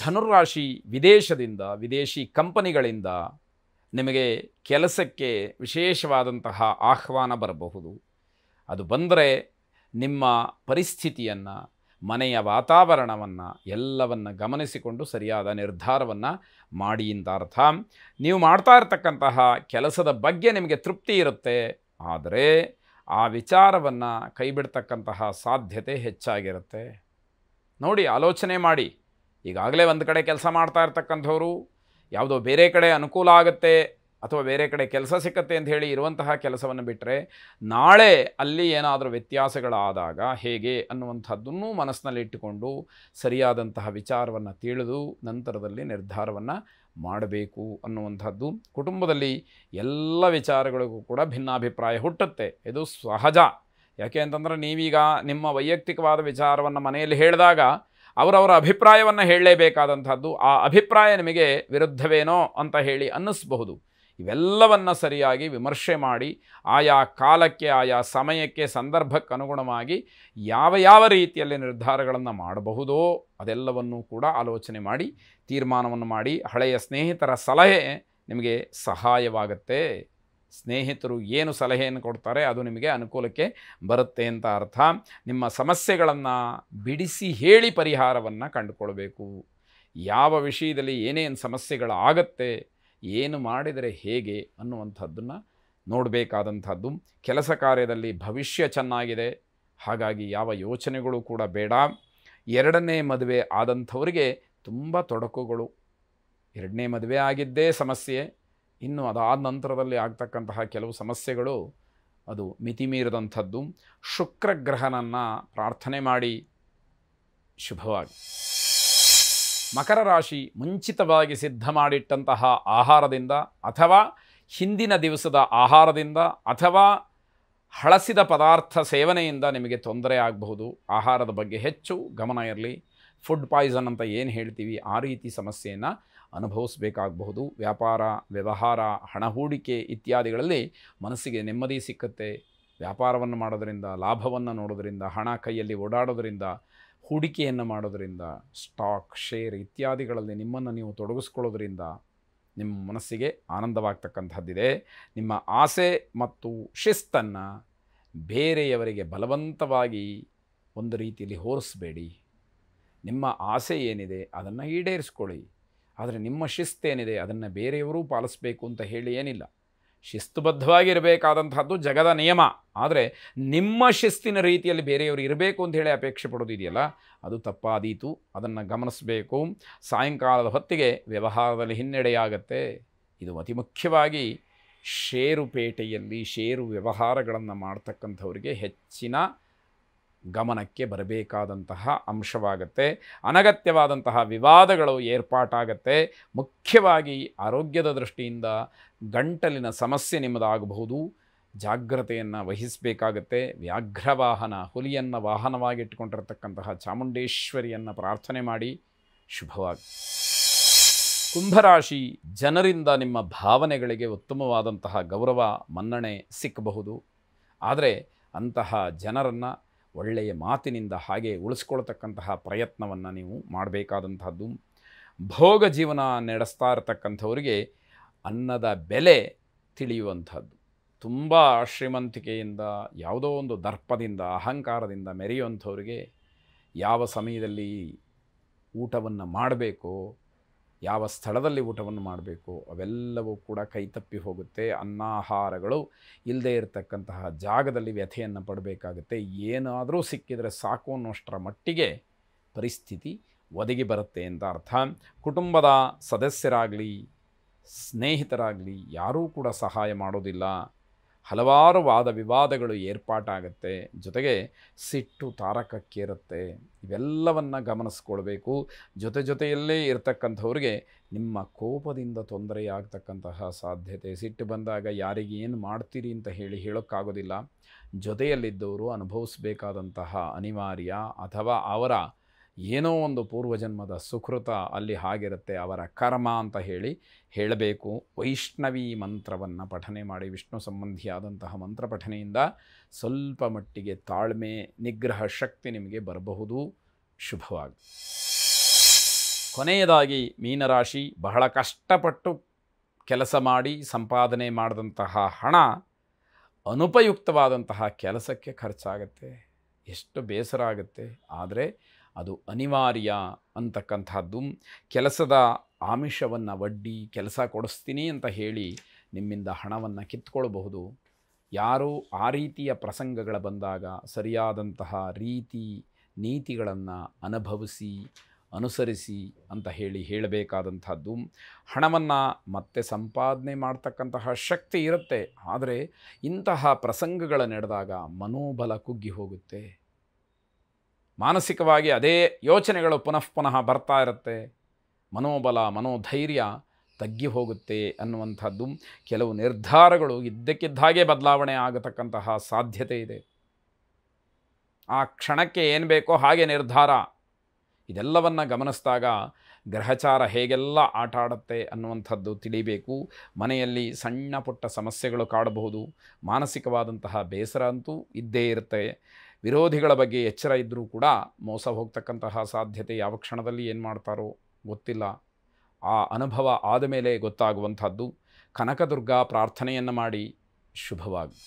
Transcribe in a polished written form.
ಧನುರಾಶಿ ವಿದೇಶದಿಂದ, ವಿದೇಶಿ ಕಂಪನಿಗಳಿಂದ ನಿಮಗೆ ಕೆಲಸಕ್ಕೆ ವಿಶೇಷವಾದಂತಹ ಆಹ್ವಾನ ಬರಬಹುದು. ಅದು ಬಂದರೆ ನಿಮ್ಮ ಪರಿಸ್ಥಿತಿಯನ್ನು, ಮನೆಯ ವಾತಾವರಣವನ್ನು ಎಲ್ಲವನ್ನು ಗಮನಿಸಿಕೊಂಡು ಸರಿಯಾದ ನಿರ್ಧಾರವನ್ನು ಮಾಡಿ ಅಂತ ಅರ್ಥ. ನೀವು ಮಾಡ್ತಾ ಇರತಕ್ಕಂತಹ ಕೆಲಸದ ಬಗ್ಗೆ ನಿಮಗೆ ತೃಪ್ತಿ ಇರುತ್ತೆ, ಆದರೆ ಆ ವಿಚಾರವನ್ನು ಕೈಬಿಡ್ತಕ್ಕಂತಹ ಸಾಧ್ಯತೆ ಹೆಚ್ಚಾಗಿರುತ್ತೆ. ನೋಡಿ, ಆಲೋಚನೆ ಮಾಡಿ. ಈಗಾಗಲೇ ಒಂದು ಕಡೆ ಕೆಲಸ ಮಾಡ್ತಾ ಇರ್ತಕ್ಕಂಥವ್ರು ಯಾವುದೋ ಬೇರೆ ಕಡೆ ಅನುಕೂಲ ಆಗುತ್ತೆ ಅಥವಾ ಬೇರೆ ಕಡೆ ಕೆಲಸ ಸಿಕ್ಕತ್ತೆ ಅಂತ ಹೇಳಿ ಇರುವಂತಹ ಕೆಲಸವನ್ನು ಬಿಟ್ಟರೆ ನಾಳೆ ಅಲ್ಲಿ ಏನಾದರೂ ವ್ಯತ್ಯಾಸಗಳಾದಾಗ ಹೇಗೆ ಅನ್ನುವಂಥದ್ದನ್ನು ಮನಸ್ಸಿನಲ್ಲಿ ಇಟ್ಟುಕೊಂಡು ಸರಿಯಾದಂತಹ ವಿಚಾರವನ್ನು ತಿಳಿದು ನಂತರದಲ್ಲಿ ನಿರ್ಧಾರವನ್ನು ಮಾಡಬೇಕು ಅನ್ನುವಂಥದ್ದು. ಕುಟುಂಬದಲ್ಲಿ ಎಲ್ಲ ವಿಚಾರಗಳಿಗೂ ಕೂಡ ಭಿನ್ನಾಭಿಪ್ರಾಯ ಹುಟ್ಟುತ್ತೆ, ಇದು ಸಹಜ. ಯಾಕೆ ಅಂತಂದರೆ ನೀವೀಗ ನಿಮ್ಮ ವೈಯಕ್ತಿಕವಾದ ವಿಚಾರವನ್ನು ಮನೆಯಲ್ಲಿ ಹೇಳಿದಾಗ ಅವರವರ ಅಭಿಪ್ರಾಯವನ್ನು ಹೇಳಲೇಬೇಕಾದಂಥದ್ದು. ಆ ಅಭಿಪ್ರಾಯ ನಿಮಗೆ ವಿರುದ್ಧವೇನೋ ಅಂತ ಹೇಳಿ ಅನ್ನಿಸಬಹುದು. ಇವೆಲ್ಲವನ್ನು ಸರಿಯಾಗಿ ವಿಮರ್ಶೆ ಮಾಡಿ ಆಯಾ ಕಾಲಕ್ಕೆ, ಆಯಾ ಸಮಯಕ್ಕೆ, ಸಂದರ್ಭಕ್ಕೆ ಅನುಗುಣವಾಗಿ ಯಾವ ರೀತಿಯಲ್ಲಿ ನಿರ್ಧಾರಗಳನ್ನು ಮಾಡಬಹುದೋ ಅದೆಲ್ಲವನ್ನೂ ಕೂಡ ಆಲೋಚನೆ ಮಾಡಿ ತೀರ್ಮಾನವನ್ನು ಮಾಡಿ. ಹಳೆಯ ಸ್ನೇಹಿತರ ಸಲಹೆ ನಿಮಗೆ ಸಹಾಯವಾಗುತ್ತೆ. ಸ್ನೇಹಿತರು ಏನು ಸಲಹೆಯನ್ನು ಕೊಡ್ತಾರೆ ಅದು ನಿಮಗೆ ಅನುಕೂಲಕ್ಕೆ ಬರುತ್ತೆ ಅಂತ ಅರ್ಥ. ನಿಮ್ಮ ಸಮಸ್ಯೆಗಳನ್ನು ಬಿಡಿಸಿ ಹೇಳಿ ಪರಿಹಾರವನ್ನು ಕಂಡುಕೊಳ್ಬೇಕು. ಯಾವ ವಿಷಯದಲ್ಲಿ ಏನೇನು ಸಮಸ್ಯೆಗಳಾಗತ್ತೆ, ಏನು ಮಾಡಿದರೆ ಹೇಗೆ ಅನ್ನುವಂಥದ್ದನ್ನು ನೋಡಬೇಕಾದಂಥದ್ದು. ಕೆಲಸ ಕಾರ್ಯದಲ್ಲಿ ಭವಿಷ್ಯ ಚೆನ್ನಾಗಿದೆ, ಹಾಗಾಗಿ ಯಾವ ಯೋಚನೆಗಳು ಕೂಡ ಬೇಡ. ಎರಡನೇ ಮದುವೆ ಆದಂಥವರಿಗೆ ತುಂಬ ತೊಡಕುಗಳು. ಎರಡನೇ ಮದುವೆ ಆಗಿದ್ದೇ ಸಮಸ್ಯೆ, ಇನ್ನು ಅದಾದ ನಂತರದಲ್ಲಿ ಆಗ್ತಕ್ಕಂತಹ ಕೆಲವು ಸಮಸ್ಯೆಗಳು ಅದು ಮಿತಿಮೀರಿದಂಥದ್ದು. ಶುಕ್ರಗ್ರಹನನ್ನು ಪ್ರಾರ್ಥನೆ ಮಾಡಿ. ಶುಭವಾಗಿ. ಮಕರ ರಾಶಿ ಮುಂಚಿತವಾಗಿ ಸಿದ್ಧ ಮಾಡಿಟ್ಟಂತಹ ಆಹಾರದಿಂದ ಅಥವಾ ಹಿಂದಿನ ದಿವಸದ ಆಹಾರದಿಂದ ಅಥವಾ ಹಳಸಿದ ಪದಾರ್ಥ ಸೇವನೆಯಿಂದ ನಿಮಗೆ ತೊಂದರೆ ಆಗಬಹುದು. ಆಹಾರದ ಬಗ್ಗೆ ಹೆಚ್ಚು ಗಮನ ಇರಲಿ. ಫುಡ್ ಪಾಯ್ಸನ್ ಅಂತ ಏನು ಹೇಳ್ತೀವಿ ಆ ರೀತಿ ಸಮಸ್ಯೆಯನ್ನು ಅನುಭವಿಸಬೇಕಾಗಬಹುದು. ವ್ಯಾಪಾರ, ವ್ಯವಹಾರ, ಹಣ ಹೂಡಿಕೆ ಇತ್ಯಾದಿಗಳಲ್ಲಿ ಮನಸ್ಸಿಗೆ ನೆಮ್ಮದಿ ಸಿಕ್ಕುತ್ತೆ. ವ್ಯಾಪಾರವನ್ನು ಮಾಡೋದರಿಂದ, ಲಾಭವನ್ನು ನೋಡೋದರಿಂದ, ಹಣ ಕೈಯಲ್ಲಿ ಓಡಾಡೋದರಿಂದ, ಹೂಡಿಕೆಯನ್ನು ಮಾಡೋದರಿಂದ, ಸ್ಟಾಕ್, ಶೇರ್ ಇತ್ಯಾದಿಗಳಲ್ಲಿ ನಿಮ್ಮನ್ನು ನೀವು ತೊಡಗಿಸ್ಕೊಳ್ಳೋದ್ರಿಂದ ನಿಮ್ಮ ಮನಸ್ಸಿಗೆ ಆನಂದವಾಗ್ತಕ್ಕಂಥದ್ದಿದೆ. ನಿಮ್ಮ ಆಸೆ ಮತ್ತು ಶಿಸ್ತನ್ನು ಬೇರೆಯವರಿಗೆ ಬಲವಂತವಾಗಿ ಒಂದು ರೀತಿಯಲ್ಲಿ ಹೋರಿಸಬೇಡಿ. ನಿಮ್ಮ ಆಸೆ ಏನಿದೆ ಅದನ್ನು ಈಡೇರಿಸ್ಕೊಳ್ಳಿ, ಆದರೆ ನಿಮ್ಮ ಶಿಸ್ತೇನಿದೆ ಅದನ್ನು ಬೇರೆಯವರೂ ಪಾಲಿಸಬೇಕು ಅಂತ ಹೇಳಿ ಏನಿಲ್ಲ. ಶಿಸ್ತುಬದ್ಧವಾಗಿರಬೇಕಾದಂಥದ್ದು ಜಗದ ನಿಯಮ. ಆದರೆ ನಿಮ್ಮ ಶಿಸ್ತಿನ ರೀತಿಯಲ್ಲಿ ಬೇರೆಯವರು ಇರಬೇಕು ಅಂತ ಹೇಳಿ ಅಪೇಕ್ಷೆ ಪಡೋದಿದೆಯಲ್ಲ, ಅದು ತಪ್ಪಾದೀತು. ಅದನ್ನು ಗಮನಿಸಬೇಕು. ಸಾಯಂಕಾಲದ ಹೊತ್ತಿಗೆ ವ್ಯವಹಾರದಲ್ಲಿ ಹಿನ್ನಡೆಯಾಗತ್ತೆ. ಇದು ಅತಿ ಮುಖ್ಯವಾಗಿ ಷೇರುಪೇಟೆಯಲ್ಲಿ ಷೇರು ವ್ಯವಹಾರಗಳನ್ನು ಮಾಡ್ತಕ್ಕಂಥವರಿಗೆ ಹೆಚ್ಚಿನ ಗಮನಕ್ಕೆ ಬರಬೇಕಾದಂತಹ ಅಂಶವಾಗತ್ತೆ. ಅನಗತ್ಯವಾದಂತಹ ವಿವಾದಗಳು ಏರ್ಪಾಟಾಗತ್ತೆ. ಮುಖ್ಯವಾಗಿ ಆರೋಗ್ಯದ ದೃಷ್ಟಿಯಿಂದ ಗಂಟಲಿನ ಸಮಸ್ಯೆ ನಿಮ್ಮದಾಗಬಹುದು. ಜಾಗ್ರತೆಯನ್ನು ವಹಿಸಬೇಕಾಗತ್ತೆ. ವ್ಯಾಘ್ರವಾಹನ, ಹುಲಿಯನ್ನು ವಾಹನವಾಗಿಟ್ಟುಕೊಂಡಿರತಕ್ಕಂತಹ ಚಾಮುಂಡೇಶ್ವರಿಯನ್ನು ಪ್ರಾರ್ಥನೆ ಮಾಡಿ. ಶುಭವಾಗಿ. ಕುಂಭರಾಶಿ ಜನರಿಂದ ನಿಮ್ಮ ಭಾವನೆಗಳಿಗೆ ಉತ್ತಮವಾದಂತಹ ಗೌರವ, ಮನ್ನಣೆ ಸಿಕ್ಕಬಹುದು. ಆದರೆ ಅಂತಹ ಜನರನ್ನು ಒಳ್ಳೆಯ ಮಾತಿನಿಂದ ಹಾಗೆ ಉಳಿಸ್ಕೊಳ್ತಕ್ಕಂತಹ ಪ್ರಯತ್ನವನ್ನು ನೀವು ಮಾಡಬೇಕಾದಂಥದ್ದು. ಭೋಗ ಜೀವನ ನಡೆಸ್ತಾ ಇರತಕ್ಕಂಥವರಿಗೆ ಅನ್ನದ ಬೆಲೆ ತಿಳಿಯುವಂಥದ್ದು. ತುಂಬ ಶ್ರೀಮಂತಿಕೆಯಿಂದ, ಯಾವುದೋ ಒಂದು ದರ್ಪದಿಂದ, ಅಹಂಕಾರದಿಂದ ಮೆರೆಯುವಂಥವರಿಗೆ ಯಾವ ಸಮಯದಲ್ಲಿ ಊಟವನ್ನು ಮಾಡಬೇಕು, ಯಾವ ಸ್ಥಳದಲ್ಲಿ ಊಟವನ್ನು ಮಾಡಬೇಕು ಅವೆಲ್ಲವೂ ಕೂಡ ಕೈತಪ್ಪಿ ಹೋಗುತ್ತೆ. ಅನ್ನಾಹಾರಗಳು ಇಲ್ಲದೇ ಇರತಕ್ಕಂತಹ ಜಾಗದಲ್ಲಿ ವ್ಯಥೆಯನ್ನು ಪಡಬೇಕಾಗುತ್ತೆ. ಏನಾದರೂ ಸಿಕ್ಕಿದರೆ ಸಾಕು ಅನ್ನೋಷ್ಟರ ಮಟ್ಟಿಗೆ ಪರಿಸ್ಥಿತಿ ಒದಗಿ ಬರುತ್ತೆ ಅಂತ ಅರ್ಥ. ಕುಟುಂಬದ ಸದಸ್ಯರಾಗಲಿ, ಸ್ನೇಹಿತರಾಗಲಿ ಯಾರೂ ಕೂಡ ಸಹಾಯ ಮಾಡೋದಿಲ್ಲ. ಹಲವಾರು ವಾದ ವಿವಾದಗಳು ಏರ್ಪಾಟಾಗುತ್ತೆ. ಜೊತೆಗೆ ಸಿಟ್ಟು ತಾರಕಕ್ಕೇರುತ್ತೆ. ಇವೆಲ್ಲವನ್ನು ಗಮನಿಸ್ಕೊಳ್ಬೇಕು. ಜೊತೆಯಲ್ಲೇ ಇರತಕ್ಕಂಥವ್ರಿಗೆ ನಿಮ್ಮ ಕೋಪದಿಂದ ತೊಂದರೆಯಾಗ್ತಕ್ಕಂತಹ ಸಾಧ್ಯತೆ. ಸಿಟ್ಟು ಬಂದಾಗ ಯಾರಿಗೆ ಏನು ಮಾಡ್ತೀರಿ ಅಂತ ಹೇಳೋಕ್ಕಾಗೋದಿಲ್ಲ. ಜೊತೆಯಲ್ಲಿದ್ದವರು ಅನುಭವಿಸಬೇಕಾದಂತಹ ಅನಿವಾರ್ಯ ಅಥವಾ ಅವರ ಏನೋ ಒಂದು ಪೂರ್ವಜನ್ಮದ ಸುಕೃತ ಅಲ್ಲಿ ಹಾಗಿರುತ್ತೆ, ಅವರ ಕರ್ಮ ಅಂತ ಹೇಳಬೇಕು. ವೈಷ್ಣವಿ ಮಂತ್ರವನ್ನು ಪಠನೆ ಮಾಡಿ. ವಿಷ್ಣು ಸಂಬಂಧಿಯಾದಂತಹ ಮಂತ್ರ ಪಠನೆಯಿಂದ ಸ್ವಲ್ಪ ಮಟ್ಟಿಗೆ ತಾಳ್ಮೆ, ನಿಗ್ರಹ ಶಕ್ತಿ ನಿಮಗೆ ಬರಬಹುದು. ಶುಭವಾಗಿ. ಕೊನೆಯದಾಗಿ ಮೀನರಾಶಿ, ಬಹಳ ಕಷ್ಟಪಟ್ಟು ಕೆಲಸ ಮಾಡಿ ಸಂಪಾದನೆ ಮಾಡಿದಂತಹ ಹಣ ಅನುಪಯುಕ್ತವಾದಂತಹ ಕೆಲಸಕ್ಕೆ ಖರ್ಚಾಗತ್ತೆ. ಎಷ್ಟು ಬೇಸರ ಆಗುತ್ತೆ. ಆದರೆ ಅದು ಅನಿವಾರ್ಯ ಅಂತಕ್ಕಂಥದ್ದು. ಕೆಲಸದ ಆಮಿಷವನ್ನು ಒಡ್ಡಿ ಕೆಲಸ ಕೊಡಿಸ್ತೀನಿ ಅಂತ ಹೇಳಿ ನಿಮ್ಮಿಂದ ಹಣವನ್ನು ಕಿತ್ಕೊಳ್ಬಹುದು. ಯಾರೂ ಆ ರೀತಿಯ ಪ್ರಸಂಗಗಳ ಬಂದಾಗ ಸರಿಯಾದಂತಹ ರೀತಿ ನೀತಿಗಳನ್ನು ಅನುಭವಿಸಿ ಅನುಸರಿಸಿ ಅಂತ ಹೇಳಬೇಕಾದಂಥದ್ದು. ಹಣವನ್ನು ಮತ್ತೆ ಸಂಪಾದನೆ ಮಾಡ್ತಕ್ಕಂತಹ ಶಕ್ತಿ ಇರುತ್ತೆ. ಆದರೆ ಇಂತಹ ಪ್ರಸಂಗಗಳ ನಡೆದಾಗ ಮನೋಬಲ ಕುಗ್ಗಿ ಹೋಗುತ್ತೆ. ಮಾನಸಿಕವಾಗಿ ಅದೇ ಯೋಚನೆಗಳು ಪುನಃ ಬರ್ತಾ ಇರುತ್ತೆ. ಮನೋಬಲ ಮನೋಧೈರ್ಯ ತಗ್ಗಿ ಹೋಗುತ್ತೆ ಅನ್ನುವಂಥದ್ದು. ಕೆಲವು ನಿರ್ಧಾರಗಳು ಇದ್ದಕ್ಕಿದ್ದ ಹಾಗೆ ಬದಲಾವಣೆ ಆಗತಕ್ಕಂತಹ ಸಾಧ್ಯತೆ ಇದೆ. ಆ ಕ್ಷಣಕ್ಕೆ ಏನು ಬೇಕೋ ಹಾಗೆ ನಿರ್ಧಾರ. ಇದೆಲ್ಲವನ್ನು ಗಮನಿಸಿದಾಗ ಗ್ರಹಚಾರ ಹೇಗೆಲ್ಲ ಆಟ ಆಡುತ್ತೆ ಅನ್ನುವಂಥದ್ದು ತಿಳಿಬೇಕು. ಮನೆಯಲ್ಲಿ ಸಣ್ಣ ಪುಟ್ಟ ಸಮಸ್ಯೆಗಳು ಕಾಡಬಹುದು. ಮಾನಸಿಕವಾದಂತಹ ಬೇಸರ ಅಂತೂ ಇದ್ದೇ ಇರುತ್ತೆ. ವಿರೋಧಿಗಳ ಬಗ್ಗೆ ಎಚ್ಚರ ಇದ್ದರೂ ಕೂಡ ಮೋಸ ಹೋಗ್ತಕ್ಕಂತಹ ಸಾಧ್ಯತೆ ಯಾವ ಕ್ಷಣದಲ್ಲಿ ಏನು ಮಾಡ್ತಾರೋ ಗೊತ್ತಿಲ್ಲ. ಆ ಅನುಭವ ಆದ ಮೇಲೆ ಗೊತ್ತಾಗುವಂಥದ್ದು. ಕನಕದುರ್ಗಾ ಪ್ರಾರ್ಥನೆಯನ್ನು ಮಾಡಿ. ಶುಭವಾಗಿ.